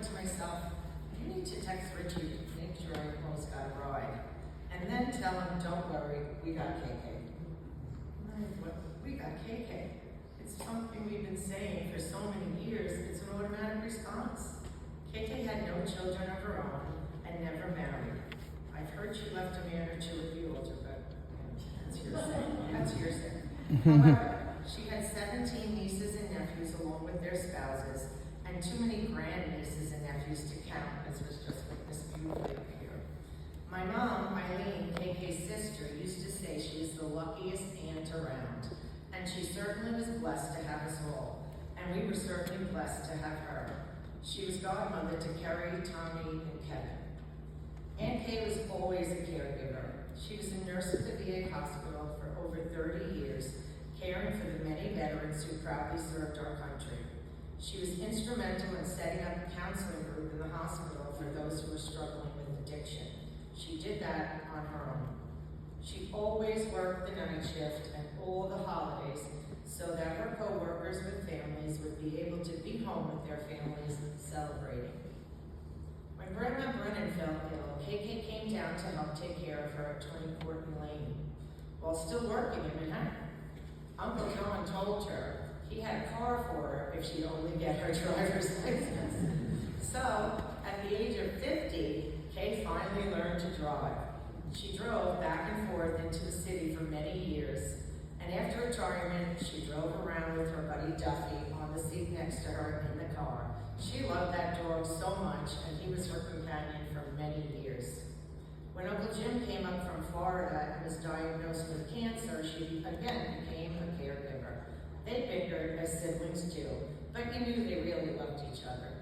to myself, I need to text Richie to make sure I almost got a ride. And then tell him, don't worry, we got KK. We got KK. It's something we've been saying for so many years, it's an automatic response. KK had no children of her own and never married. I've heard she left a man or two at the altar, but that's hearsay. That's hearsay. However, she had 17 nieces and nephews along with their spouses, and too many grandnieces and nephews to count, as was just witnessed beautifully up here. My mom, Eileen, KK's sister, used to say she was the luckiest aunt around, and she certainly was blessed to have us all, and we were certainly blessed to have her. She was godmother to Kerry, Tommy, and Kevin. Aunt Kay was always a caregiver. She was a nurse at the VA hospital for over 30 years, caring for the many veterans who proudly served our country. She was instrumental in setting up a counseling group in the hospital for those who were struggling with addiction. She did that on her own. She always worked the night shift and all the holidays so that her co-workers with families would be able to be home with their families celebrating. When Grandma Brennan fell ill, KK came down to help take care of her at 24th and Lane, while still working in Manhattan. Uncle John told her he had a car for her if she'd only get her driver's license. So, at the age of 50, Kay finally learned to drive. She drove back and forth into the city for many years, and after retirement, she drove around with her buddy Duffy on the seat next to her in the car. She loved that dog so much, and he was her companion for many years. When Uncle Jim came up from Florida and was diagnosed with cancer, she again became a caregiver. They bickered as siblings do, but you knew they really loved each other.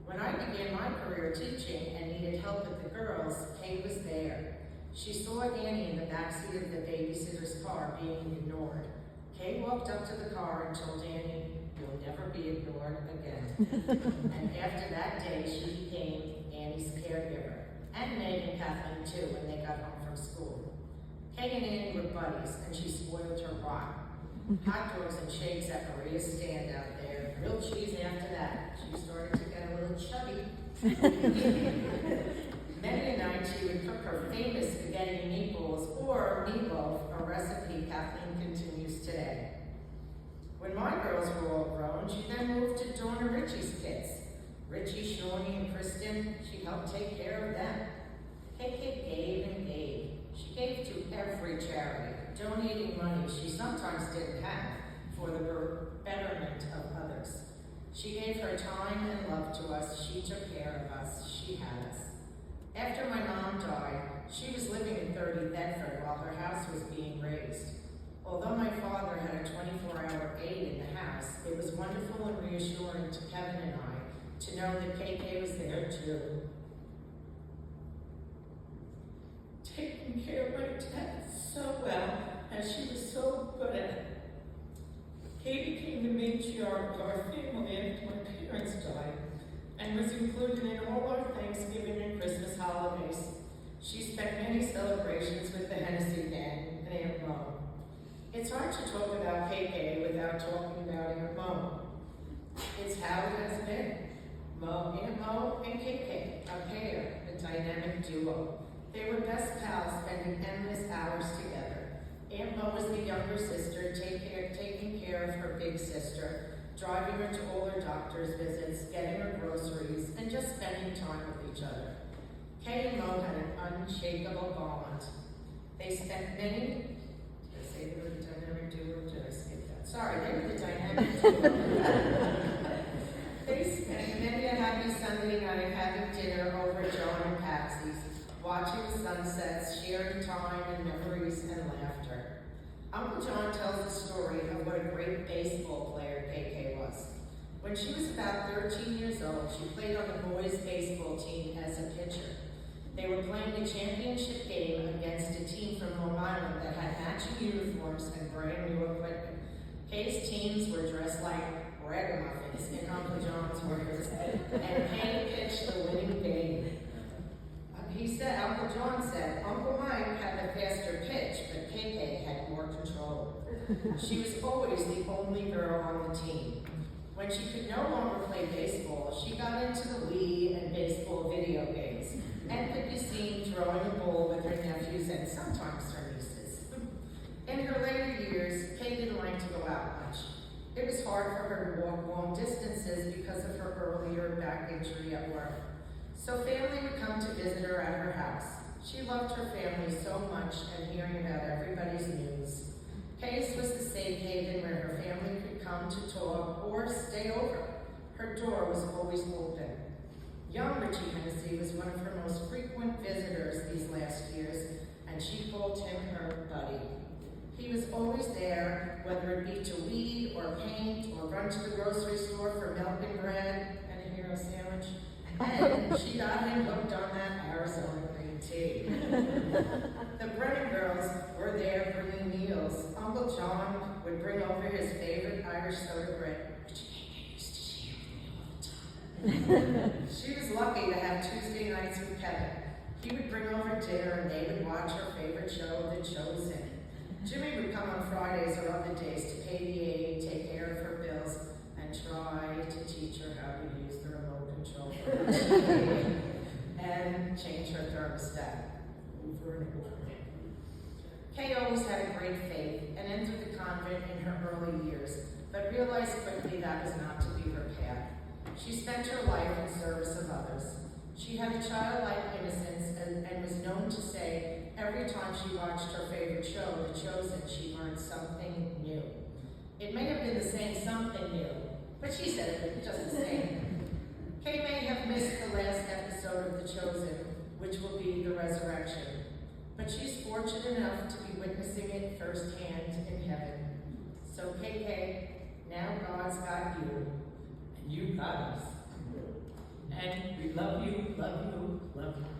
When I began my career teaching and needed help with the girls, Kay was there. She saw Annie in the backseat of the babysitter's car being ignored. Kay walked up to the car and told Annie, "You'll never be ignored again." And after that day, she became Annie's caregiver, and Meg and Kathleen too when they got home from school. Kay and Annie were buddies, and she spoiled her rotten. Hot dogs and shakes at Maria's stand out there. Grilled cheese after that. She started to get a little chubby. Many a night she would cook her famous spaghetti and meatballs, or meatloaf, a recipe Kathleen continues today. When my girls were all grown, she then moved to Dawn and Richie's kids. Richie, Shawnee, and Kristen, she helped take care of them. KK gave and gave. She gave to every charity, donating money she sometimes didn't have for the betterment of others. She gave her time and love to us. She took care of us. She had us. After my mom died, she was living in 30 Bedford while her house was being raised. Although my father had a 24-hour aide in the house, it was wonderful and reassuring to Kevin and I to know that KK was there too. Taking care of my dad so well, as she was so good at it. Kay became the matriarch of our family after my parents died, and was included in all our Thanksgiving and Christmas holidays. She spent many celebrations with the Hennessy Band and Aunt Mo. It's hard to talk about KK without talking about Aunt Mo. It's how it has been. Aunt Mo and KK, a pair, a dynamic duo. They were best pals, spending endless hours together. Aunt Mo was the younger sister, taking care of her big sister, driving her to all her doctor's visits, getting her groceries, and just spending time with each other. Kay and Mo had an unshakable bond. They spent many, did I say they were the dynamic duo? Did I skip that? Sorry, they were the dynamic duo. They spent many a happy Sunday night having dinner over John and Patsy's, watching the sunsets, sharing time and memories and laughter. Uncle John tells the story of what a great baseball player KK was. When she was about 13 years old, she played on the boys' baseball team as a pitcher. They were playing a championship game against a team from Long Island that had matching uniforms and brand new equipment. Kay's teams were dressed like ragamuffins, in Uncle John's words, and Kay pitched the winning game. Uncle John said, Uncle Mike had the faster pitch, but KK had more control. She was always the only girl on the team. When she could no longer play baseball, she got into the league nephews and sometimes her nieces. In her later years, Kay didn't like to go out much. It was hard for her to walk long distances because of her earlier back injury at work. So family would come to visit her at her house. She loved her family so much and hearing about everybody's news. Kay's was the safe haven where her family could come to talk or stay over. Her door was always open. Young Richie Hennessy was one of her most frequent visitors these last years, and she called him her buddy. He was always there, whether it be to weed or paint or run to the grocery store for milk and bread and a hero sandwich. And she got him hooked on that Arizona green tea. The Brennan girls were there bringing meals. Uncle John would bring over his favorite Irish soda bread, which Kay used to share with me all the time. She was lucky to have Tuesday nights with Kevin. He would bring over dinner and they would watch her favorite show, The Chosen. Jimmy would come on Fridays or other days to pay the aide, take care of her bills, and try to teach her how to use the remote control for her TV and change her thermostat over and over. Kay always had a great faith and entered the convent in her early years, but realized quickly that was not to be her path. She spent her life in service of others. She had a childlike innocence and was known to say every time she watched her favorite show, The Chosen, she learned something new. It may have been the same something new, but she said it just the same. Kay may have missed the last episode of The Chosen, which will be the resurrection, but she's fortunate enough to be witnessing it firsthand in heaven. So KK, now God's got you, and you got us. And we love you, love you, love you.